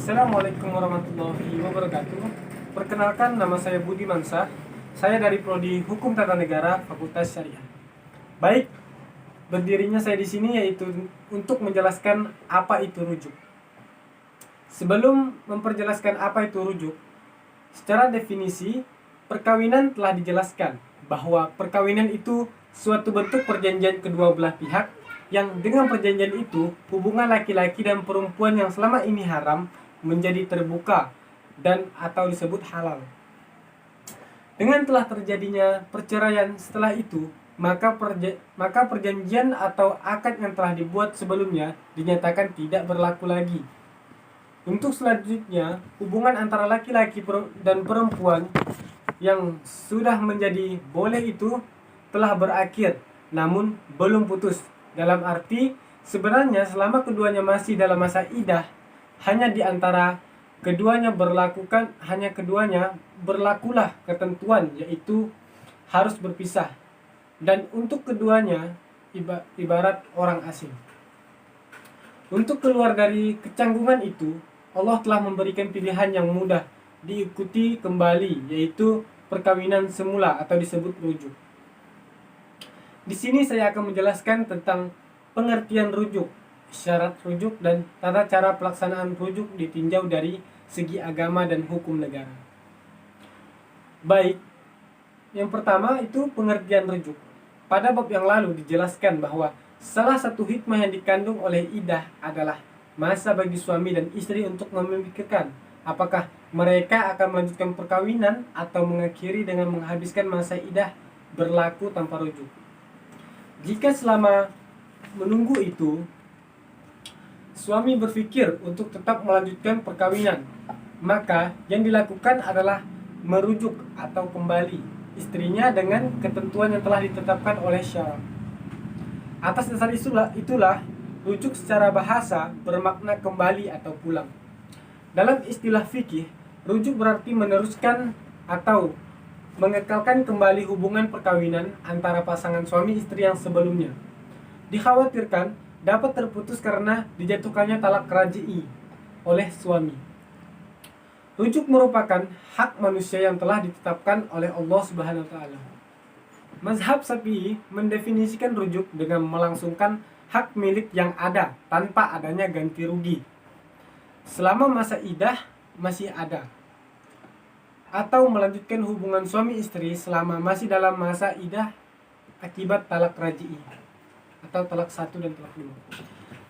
Assalamualaikum warahmatullahi wabarakatuh. Perkenalkan, nama saya Budi Mansa. Saya dari Prodi Hukum Tata Negara Fakultas Syariah. Baik, berdirinya saya di sini yaitu untuk menjelaskan apa itu rujuk. Sebelum memperjelaskan apa itu rujuk, secara definisi perkawinan telah dijelaskan bahwa perkawinan itu suatu bentuk perjanjian kedua belah pihak yang dengan perjanjian itu hubungan laki-laki dan perempuan yang selama ini haram menjadi terbuka dan atau disebut halal. Dengan telah terjadinya perceraian setelah itu, maka perjanjian atau akad yang telah dibuat sebelumnya dinyatakan tidak berlaku lagi. Untuk selanjutnya, hubungan antara laki-laki dan perempuan yang sudah menjadi boleh itu telah berakhir, namun belum putus. Dalam arti, sebenarnya selama keduanya masih dalam masa iddah, hanya di antara keduanya berlakulah ketentuan, yaitu harus berpisah. Dan untuk keduanya ibarat orang asing. Untuk keluar dari kecanggungan itu, Allah telah memberikan pilihan yang mudah diikuti kembali, yaitu perkawinan semula atau disebut rujuk. Di sini saya akan menjelaskan tentang pengertian rujuk, syarat rujuk, dan tata cara pelaksanaan rujuk ditinjau dari segi agama dan hukum negara. Baik, yang pertama itu pengertian rujuk. Pada bab yang lalu dijelaskan bahwa salah satu hikmah yang dikandung oleh iddah adalah masa bagi suami dan istri untuk memikirkan apakah mereka akan melanjutkan perkawinan atau mengakhiri dengan menghabiskan masa iddah berlaku tanpa rujuk. Jika selama menunggu itu suami berpikir untuk tetap melanjutkan perkawinan, maka yang dilakukan adalah merujuk atau kembali istrinya dengan ketentuan yang telah ditetapkan oleh syara. Atas dasar itulah rujuk secara bahasa bermakna kembali atau pulang. Dalam istilah fikih, rujuk berarti meneruskan atau mengekalkan kembali hubungan perkawinan antara pasangan suami istri yang sebelumnya. Dikhawatirkan dapat terputus karena dijatuhkannya talak raj'i oleh suami. Rujuk merupakan hak manusia yang telah ditetapkan oleh Allah Subhanahu wa taala. Mazhab Syafi'i mendefinisikan rujuk dengan melangsungkan hak milik yang ada tanpa adanya ganti rugi selama masa iddah masih ada, atau melanjutkan hubungan suami istri selama masih dalam masa iddah akibat talak raj'i atau talak 1 dan talak 2.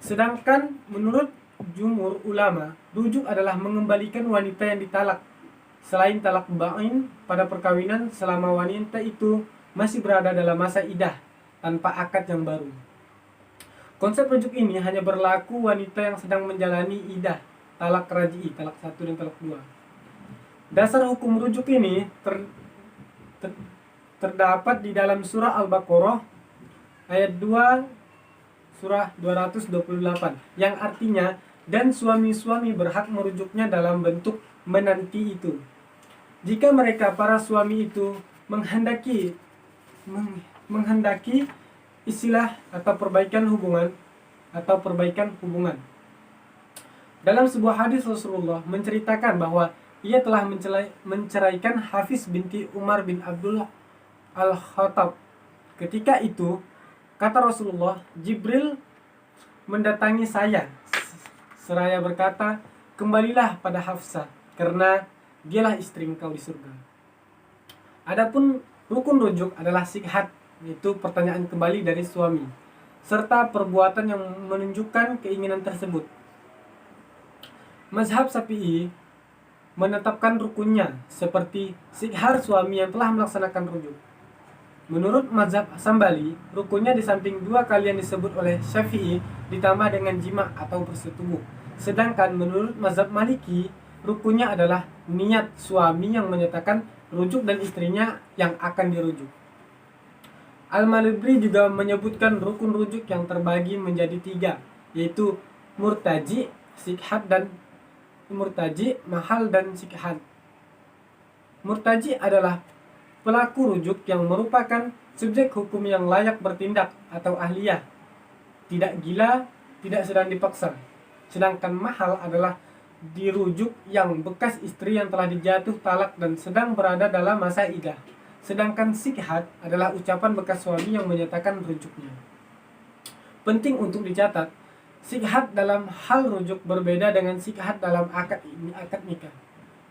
Sedangkan menurut jumhur ulama, rujuk adalah mengembalikan wanita yang ditalak selain talak ba'in pada perkawinan selama wanita itu masih berada dalam masa iddah tanpa akad yang baru. Konsep rujuk ini hanya berlaku wanita yang sedang menjalani iddah talak raj'i, talak 1 dan talak 2. Dasar hukum rujuk ini terdapat di dalam surah Al-Baqarah ayat 2 surah 228 yang artinya, dan suami-suami berhak merujuknya dalam bentuk menanti itu. Jika mereka para suami itu menghendaki istilah atau perbaikan hubungan. Dalam sebuah hadis Rasulullah menceritakan bahwa ia telah menceraikan Hafiz binti Umar bin Abdullah Al-Khattab. Ketika itu, kata Rasulullah, Jibril mendatangi saya seraya berkata, "Kembalilah pada Hafsah, karena dialah istri engkau di surga." Adapun rukun rujuk adalah sikhat, yaitu pertanyaan kembali dari suami, serta perbuatan yang menunjukkan keinginan tersebut. Mazhab Syafi'i menetapkan rukunnya seperti sikhar suami yang telah melaksanakan rujuk. Menurut mazhab Sambali, rukunnya di samping 2 kali yang disebut oleh Syafi'i ditambah dengan jima atau bersetubuh. Sedangkan menurut mazhab Maliki, rukunnya adalah niat suami yang menyatakan rujuk dan istrinya yang akan dirujuk. Al-Malibri juga menyebutkan rukun rujuk yang terbagi menjadi 3, yaitu murtaji, sikhat, dan murtaji, mahal, dan sikhat. Murtaji adalah pelaku rujuk yang merupakan subjek hukum yang layak bertindak atau ahliyah, tidak gila, tidak sedang dipaksa. Sedangkan mahal adalah dirujuk yang bekas istri yang telah dijatuh talak dan sedang berada dalam masa iddah. Sedangkan sikhat adalah ucapan bekas suami yang menyatakan rujuknya. Penting untuk dicatat, sikhat dalam hal rujuk berbeda dengan sikhat dalam akad nikah.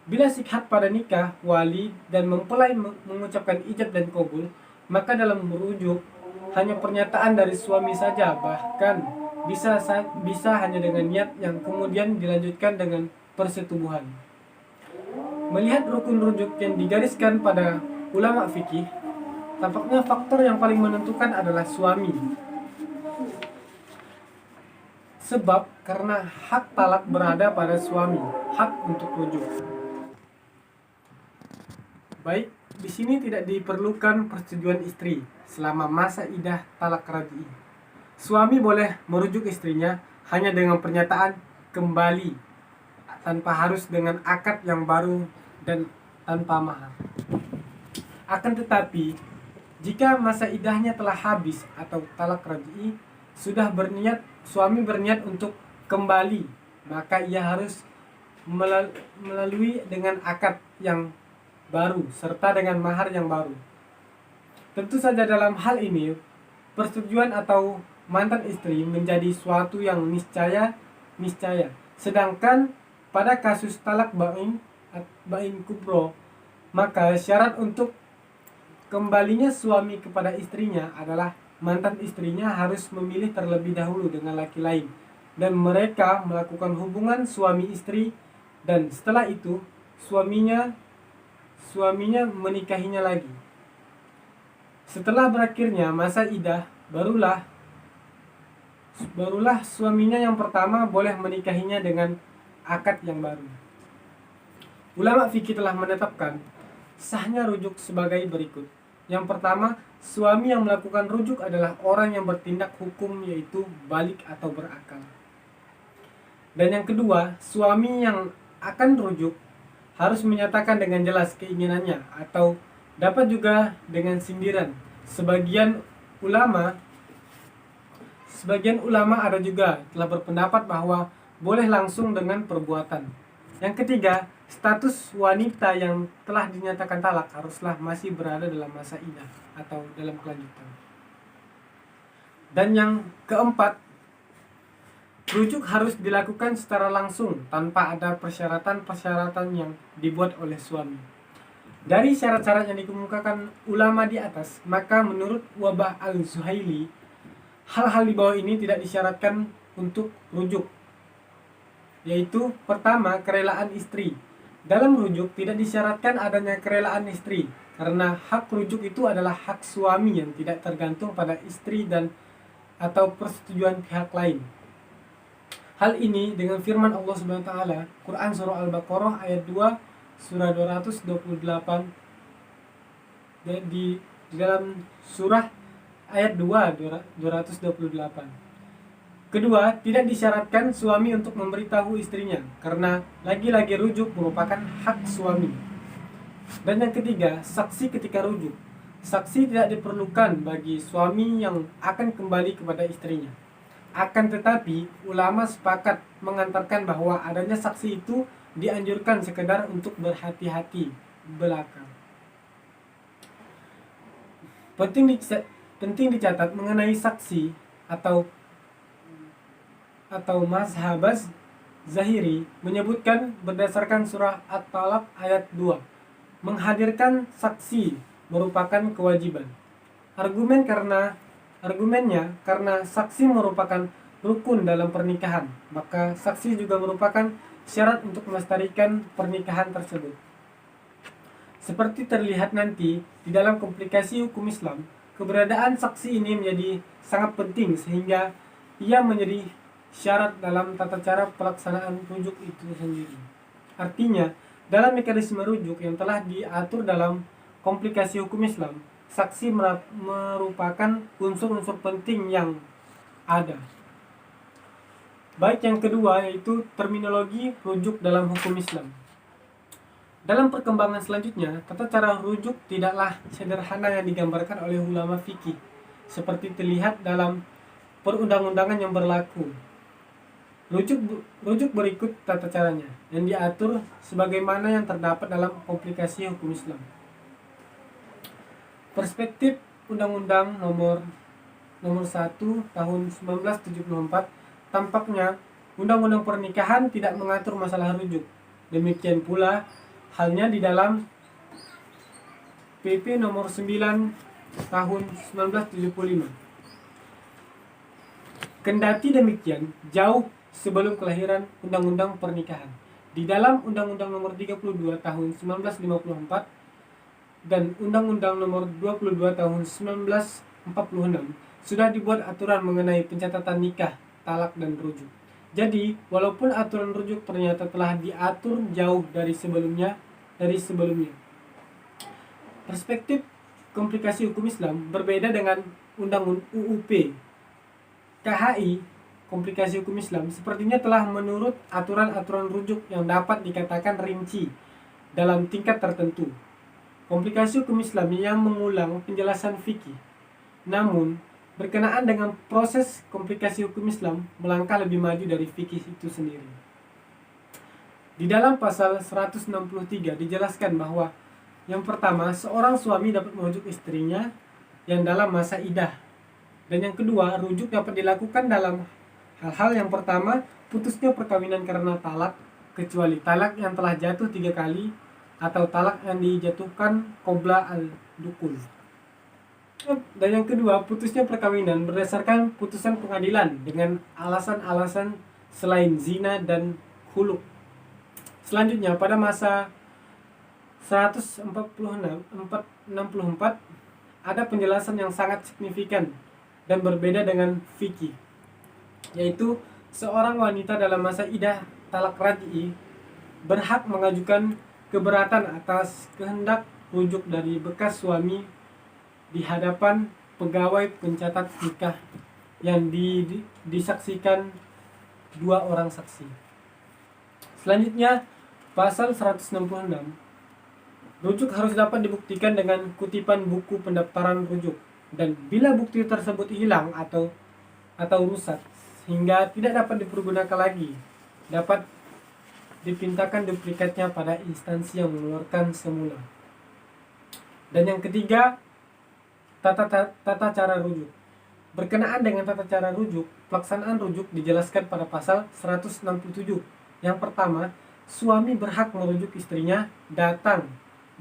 Bila sikhat pada nikah, wali dan mempelai mengucapkan ijab dan qabul, maka dalam merujuk hanya pernyataan dari suami saja, bahkan bisa hanya dengan niat yang kemudian dilanjutkan dengan persetubuhan. Melihat rukun rujuk yang digariskan pada ulama fikih, tampaknya faktor yang paling menentukan adalah suami. Sebab karena hak talak berada pada suami, hak untuk rujuk. Baik, di sini tidak diperlukan persetujuan istri selama masa iddah talak raj'i. Suami boleh merujuk istrinya hanya dengan pernyataan kembali, tanpa harus dengan akad yang baru dan tanpa mahar. Akan tetapi, jika masa iddahnya telah habis atau talak raj'i, suami berniat untuk kembali, maka ia harus melalui dengan akad yang baru serta dengan mahar yang baru. Tentu saja dalam hal ini persetujuan atau mantan istri menjadi suatu yang niscaya. Sedangkan pada kasus talak bain kubro, maka syarat untuk kembalinya suami kepada istrinya adalah mantan istrinya harus memilih terlebih dahulu dengan laki lain dan mereka melakukan hubungan suami istri, dan setelah itu suaminya menikahinya lagi. Setelah berakhirnya masa iddah, barulah suaminya yang pertama boleh menikahinya dengan akad yang baru. Ulama fikih telah menetapkan sahnya rujuk sebagai berikut. Yang pertama, suami yang melakukan rujuk adalah orang yang bertindak hukum, yaitu balik atau berakal. Dan yang kedua, suami yang akan rujuk harus menyatakan dengan jelas keinginannya, atau dapat juga dengan sindiran. Sebagian ulama ada juga telah berpendapat bahwa boleh langsung dengan perbuatan. Yang ketiga, status wanita yang telah dinyatakan talak haruslah masih berada dalam masa iddah atau dalam kelanjutan. Dan yang keempat, rujuk harus dilakukan secara langsung tanpa ada persyaratan-persyaratan yang dibuat oleh suami. Dari syarat-syarat yang dikemukakan ulama di atas, maka menurut Wabah al-Zuhaili, hal-hal di bawah ini tidak disyaratkan untuk rujuk. Yaitu pertama, kerelaan istri. Dalam rujuk tidak disyaratkan adanya kerelaan istri, karena hak rujuk itu adalah hak suami yang tidak tergantung pada istri dan atau persetujuan pihak lain. Hal ini dengan firman Allah Subhanahu wa taala, Quran surah Al-Baqarah ayat 2 surah 228, di dalam surah ayat 228. Kedua, tidak disyaratkan suami untuk memberitahu istrinya, karena lagi-lagi rujuk merupakan hak suami. Dan yang ketiga, saksi ketika rujuk. Saksi tidak diperlukan bagi suami yang akan kembali kepada istrinya. Akan tetapi, ulama sepakat mengantarkan bahwa adanya saksi itu dianjurkan sekedar untuk berhati-hati belaka. Penting dicatat mengenai saksi atau mazhabaz Zahiri menyebutkan berdasarkan surah At-Talaq ayat 2, menghadirkan saksi merupakan kewajiban. Argumennya karena saksi merupakan rukun dalam pernikahan, maka saksi juga merupakan syarat untuk melestarikan pernikahan tersebut. Seperti terlihat nanti di dalam komplikasi hukum Islam, keberadaan saksi ini menjadi sangat penting sehingga ia menjadi syarat dalam tata cara pelaksanaan rujuk itu sendiri. Artinya, dalam mekanisme rujuk yang telah diatur dalam komplikasi hukum Islam, saksi merupakan unsur-unsur penting yang ada. Baik, yang kedua yaitu terminologi rujuk dalam hukum Islam. Dalam perkembangan selanjutnya, tata cara rujuk tidaklah sederhana yang digambarkan oleh ulama fikih, seperti terlihat dalam perundang-undangan yang berlaku. Rujuk berikut tata caranya yang diatur sebagaimana yang terdapat dalam komplikasi hukum Islam. Perspektif Undang-Undang nomor 1 tahun 1974, tampaknya Undang-Undang Pernikahan tidak mengatur masalah rujuk. Demikian pula halnya di dalam PP nomor 9 tahun 1975. Kendati demikian, jauh sebelum kelahiran Undang-Undang Pernikahan, di dalam Undang-Undang nomor 32 tahun 1954 dan Undang-Undang nomor 22 tahun 1946 sudah dibuat aturan mengenai pencatatan nikah, talak, dan rujuk. Jadi, walaupun aturan rujuk ternyata telah diatur jauh dari sebelumnya, perspektif komplikasi hukum Islam berbeda dengan Undang-Undang UUP. KHI, komplikasi hukum Islam, sepertinya telah menurut aturan-aturan rujuk yang dapat dikatakan rinci dalam tingkat tertentu. Komplikasi hukum Islam yang mengulang penjelasan fikih, namun berkenaan dengan proses komplikasi hukum Islam melangkah lebih maju dari fikih itu sendiri. Di dalam pasal 163 dijelaskan bahwa yang pertama, seorang suami dapat merujuk istrinya yang dalam masa iddah. Dan yang kedua, rujuk dapat dilakukan dalam hal-hal yang pertama, putusnya perkawinan karena talak, kecuali talak yang telah jatuh 3 kali atau talak yang dijatuhkan qabla al-dukul. Dan yang kedua, putusnya perkawinan berdasarkan putusan pengadilan dengan alasan-alasan selain zina dan khuluk. Selanjutnya, pada masa 164 ada penjelasan yang sangat signifikan dan berbeda dengan fikih, yaitu seorang wanita dalam masa iddah talak raj'i berhak mengajukan keberatan atas kehendak rujuk dari bekas suami di hadapan pegawai pencatat nikah yang disaksikan 2 orang saksi. Selanjutnya, pasal 166, rujuk harus dapat dibuktikan dengan kutipan buku pendaftaran rujuk, dan bila bukti tersebut hilang atau rusak sehingga tidak dapat dipergunakan lagi, dapat dipintakan duplikatnya pada instansi yang mengeluarkan semula. Dan yang ketiga, tata cara rujuk. Berkenaan dengan tata cara rujuk, pelaksanaan rujuk dijelaskan pada pasal 167. Yang pertama, suami berhak merujuk istrinya datang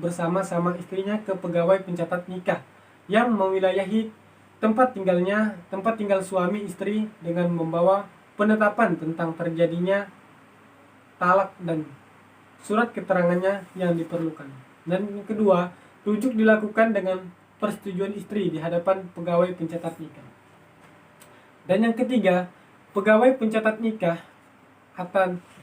bersama-sama istrinya ke pegawai pencatat nikah yang mewilayahi tempat tinggal suami istri dengan membawa penetapan tentang terjadinya talak dan surat keterangannya yang diperlukan. Dan yang kedua, rujuk dilakukan dengan persetujuan istri di hadapan pegawai pencatat nikah. Dan yang ketiga, pegawai pencatat nikah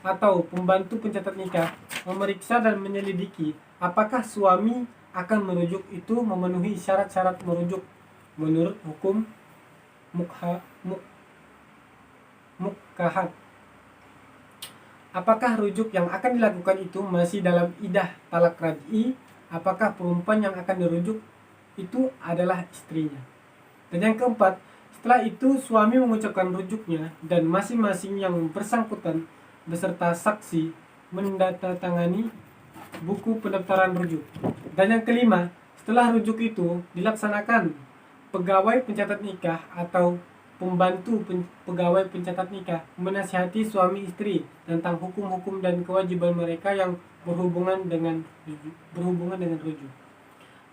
atau pembantu pencatat nikah memeriksa dan menyelidiki apakah suami akan merujuk itu memenuhi syarat-syarat merujuk menurut hukum mukahat. Apakah rujuk yang akan dilakukan itu masih dalam iddah talak raj'i? Apakah perempuan yang akan dirujuk itu adalah istrinya? Dan yang keempat, setelah itu suami mengucapkan rujuknya dan masing-masing yang bersangkutan beserta saksi menandatangani buku pendaftaran rujuk. Dan yang kelima, setelah rujuk itu dilaksanakan, pegawai pencatat nikah atau pembantu pegawai pencatat nikah menasihati suami istri tentang hukum-hukum dan kewajiban mereka yang berhubungan dengan rujuk.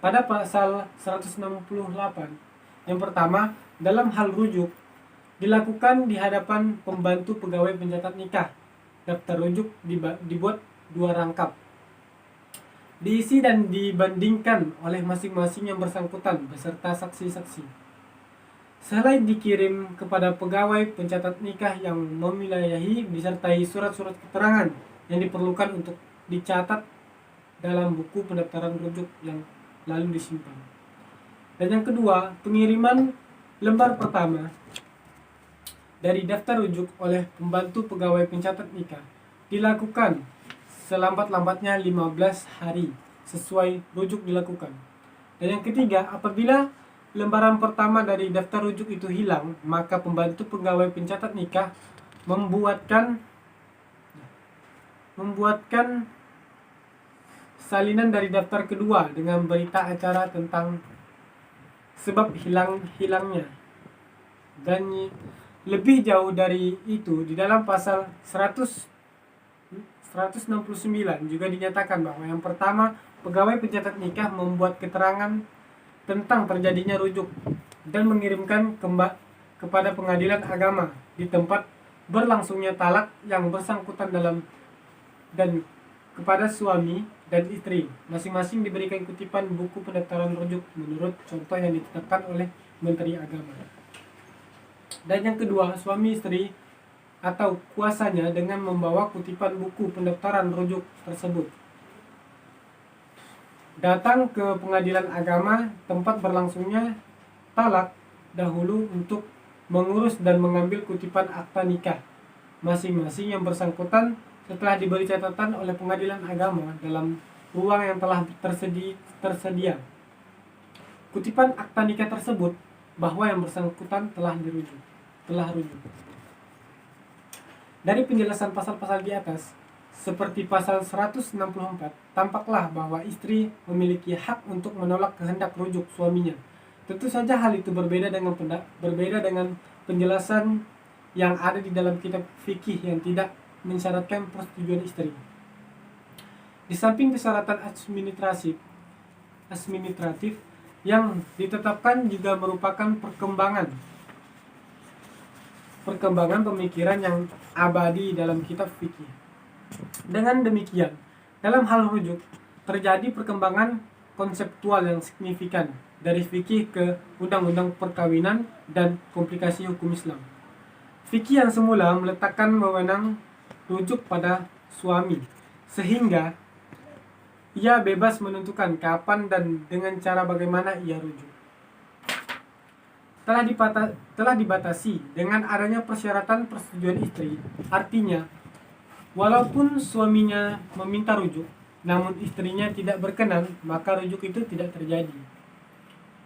Pada pasal 168, yang pertama, dalam hal rujuk dilakukan di hadapan pembantu pegawai pencatat nikah. Daftar rujuk dibuat 2 rangkap, diisi dan dibandingkan oleh masing-masing yang bersangkutan beserta saksi-saksi. Selain dikirim kepada pegawai pencatat nikah yang mewilayahi disertai surat-surat keterangan yang diperlukan untuk dicatat dalam buku pendaftaran rujuk yang lalu disimpan. Dan yang kedua, pengiriman lembar pertama dari daftar rujuk oleh pembantu pegawai pencatat nikah dilakukan selambat-lambatnya 15 hari sesuai rujuk dilakukan. Dan yang ketiga, apabila lembaran pertama dari daftar rujuk itu hilang, maka pembantu pegawai pencatat nikah membuatkan salinan dari daftar kedua dengan berita acara tentang sebab hilangnya. Dan lebih jauh dari itu, di dalam pasal 169 juga dinyatakan bahwa yang pertama, pegawai pencatat nikah membuat keterangan tentang terjadinya rujuk dan mengirimkan kepada pengadilan agama di tempat berlangsungnya talak yang bersangkutan dan kepada suami dan istri masing-masing diberikan kutipan buku pendaftaran rujuk menurut contoh yang ditetapkan oleh Menteri Agama. Dan yang kedua, suami istri atau kuasanya dengan membawa kutipan buku pendaftaran rujuk tersebut datang ke pengadilan agama tempat berlangsungnya talak dahulu untuk mengurus dan mengambil kutipan akta nikah masing-masing yang bersangkutan setelah diberi catatan oleh pengadilan agama dalam ruang yang telah tersedia. Kutipan akta nikah tersebut bahwa yang bersangkutan telah rujuk. Dari penjelasan pasal-pasal di atas, seperti pasal 164, tampaklah bahwa istri memiliki hak untuk menolak kehendak rujuk suaminya. Tentu saja hal itu berbeda dengan penjelasan yang ada di dalam kitab fikih yang tidak mensyaratkan persetujuan istri. Di samping persyaratan administratif yang ditetapkan juga merupakan perkembangan pemikiran yang abadi dalam kitab fikih. Dengan demikian, dalam hal rujuk terjadi perkembangan konseptual yang signifikan dari fikih ke undang-undang perkawinan dan komplikasi hukum Islam. Fikih yang semula meletakkan wewenang rujuk pada suami, sehingga ia bebas menentukan kapan dan dengan cara bagaimana ia rujuk. Telah dibatasi dengan adanya persyaratan persetujuan istri. Artinya, walaupun suaminya meminta rujuk, namun istrinya tidak berkenan, maka rujuk itu tidak terjadi.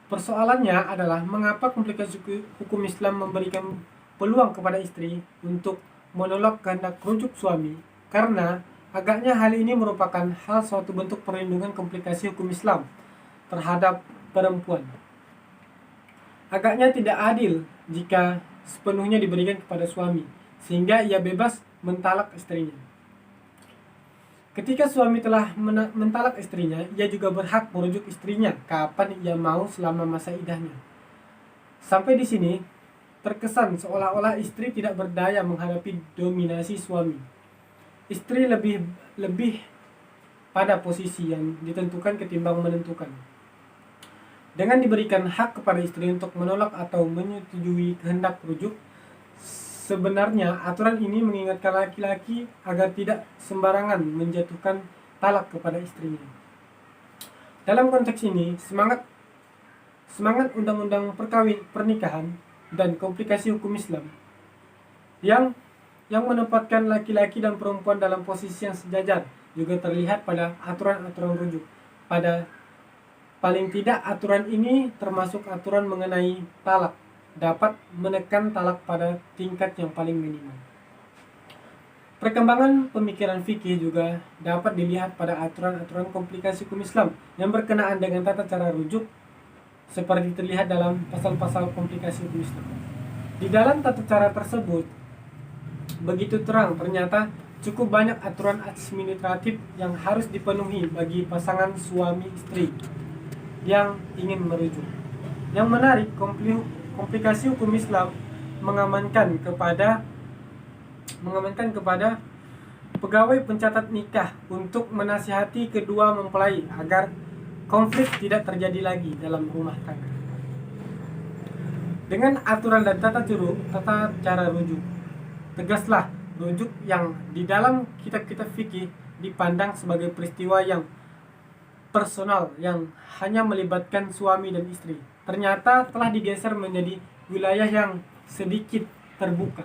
Persoalannya adalah mengapa komplikasi hukum Islam memberikan peluang kepada istri untuk menolak kehendak rujuk suami, karena agaknya hal ini merupakan suatu bentuk perlindungan komplikasi hukum Islam terhadap perempuan. Agaknya tidak adil jika sepenuhnya diberikan kepada suami, sehingga ia bebas mentalak istrinya. Ketika suami telah mentalak istrinya, ia juga berhak merujuk istrinya kapan ia mau selama masa iddahnya. Sampai di sini, terkesan seolah-olah istri tidak berdaya menghadapi dominasi suami. Istri lebih pada posisi yang ditentukan ketimbang menentukan. Dengan diberikan hak kepada istri untuk menolak atau menyetujui kehendak rujuk, sebenarnya aturan ini mengingatkan laki-laki agar tidak sembarangan menjatuhkan talak kepada istrinya. Dalam konteks ini, semangat undang-undang pernikahan dan komplikasi hukum Islam yang menempatkan laki-laki dan perempuan dalam posisi yang sejajar juga terlihat pada aturan-aturan rujuk. Pada paling tidak, aturan ini termasuk aturan mengenai talak dapat menekan talak pada tingkat yang paling minimal. Perkembangan pemikiran fikih juga dapat dilihat pada aturan-aturan komplikasi hukum Islam yang berkenaan dengan tata cara rujuk seperti terlihat dalam pasal-pasal komplikasi hukum Islam. Di dalam tata cara tersebut begitu terang, ternyata cukup banyak aturan administratif yang harus dipenuhi bagi pasangan suami istri yang ingin merujuk. Yang menarik, komplikasi hukum Islam mengamankan kepada pegawai pencatat nikah untuk menasihati kedua mempelai agar konflik tidak terjadi lagi dalam rumah tangga. Dengan aturan dan tata cara rujuk, tegaslah rujuk yang di dalam kitab-kitab fikih dipandang sebagai peristiwa yang personal yang hanya melibatkan suami dan istri, ternyata telah digeser menjadi wilayah yang sedikit terbuka,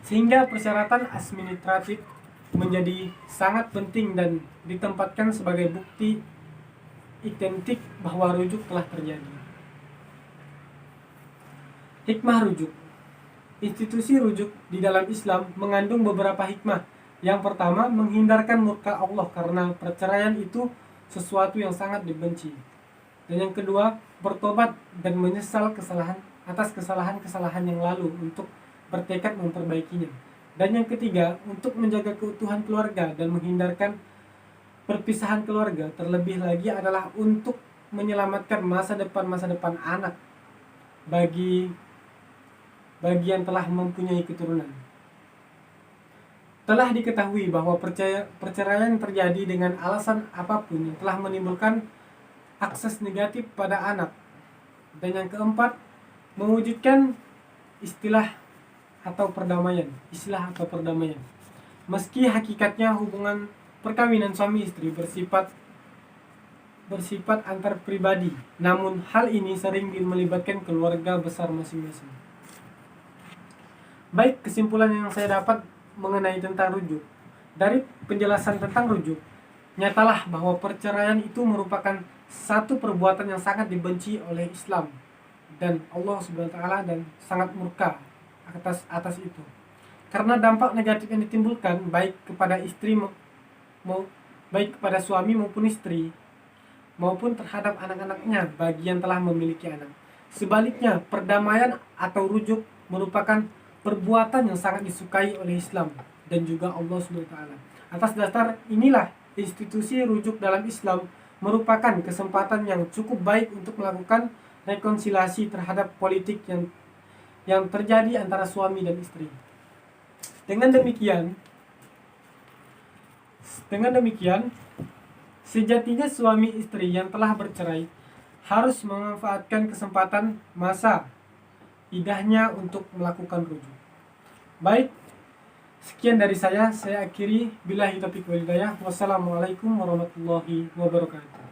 sehingga persyaratan administratif menjadi sangat penting dan ditempatkan sebagai bukti identik bahwa rujuk telah terjadi. Hikmah rujuk. institusi rujuk di dalam Islam mengandung beberapa hikmah. Yang pertama, menghindarkan murka Allah karena perceraian itu sesuatu yang sangat dibenci. Dan yang kedua, bertobat dan menyesal atas kesalahan-kesalahan yang lalu untuk bertekad memperbaikinya. Dan yang ketiga, untuk menjaga keutuhan keluarga dan menghindarkan perpisahan keluarga. Terlebih lagi adalah untuk menyelamatkan masa depan anak bagi yang telah mempunyai keturunan. Telah diketahui bahwa perceraian terjadi dengan alasan apapun yang telah menimbulkan akses negatif pada anak. Dan yang keempat, mewujudkan istilah atau perdamaian. Meski hakikatnya hubungan perkawinan suami istri bersifat antar pribadi, namun hal ini sering melibatkan keluarga besar masing-masing. Baik, kesimpulan yang saya dapat mengenai tentang rujuk. Dari penjelasan tentang rujuk, nyatalah bahwa perceraian itu merupakan satu perbuatan yang sangat dibenci oleh Islam dan Allah SWT, dan sangat murka atas itu. Karena dampak negatif yang ditimbulkan baik kepada suami maupun istri, maupun terhadap anak-anaknya bagi yang telah memiliki anak. Sebaliknya, perdamaian atau rujuk merupakan perbuatan yang sangat disukai oleh Islam dan juga Allah SWT. Atas dasar inilah, institusi rujuk dalam Islam merupakan kesempatan yang cukup baik untuk melakukan rekonsiliasi terhadap politik yang terjadi antara suami dan istri. Dengan demikian, sejatinya suami istri yang telah bercerai harus memanfaatkan kesempatan masa idahnya untuk melakukan rujuk. Baik, sekian dari saya akhiri. Billahi taufiq wal hidayah. Wassalamualaikum warahmatullahi wabarakatuh.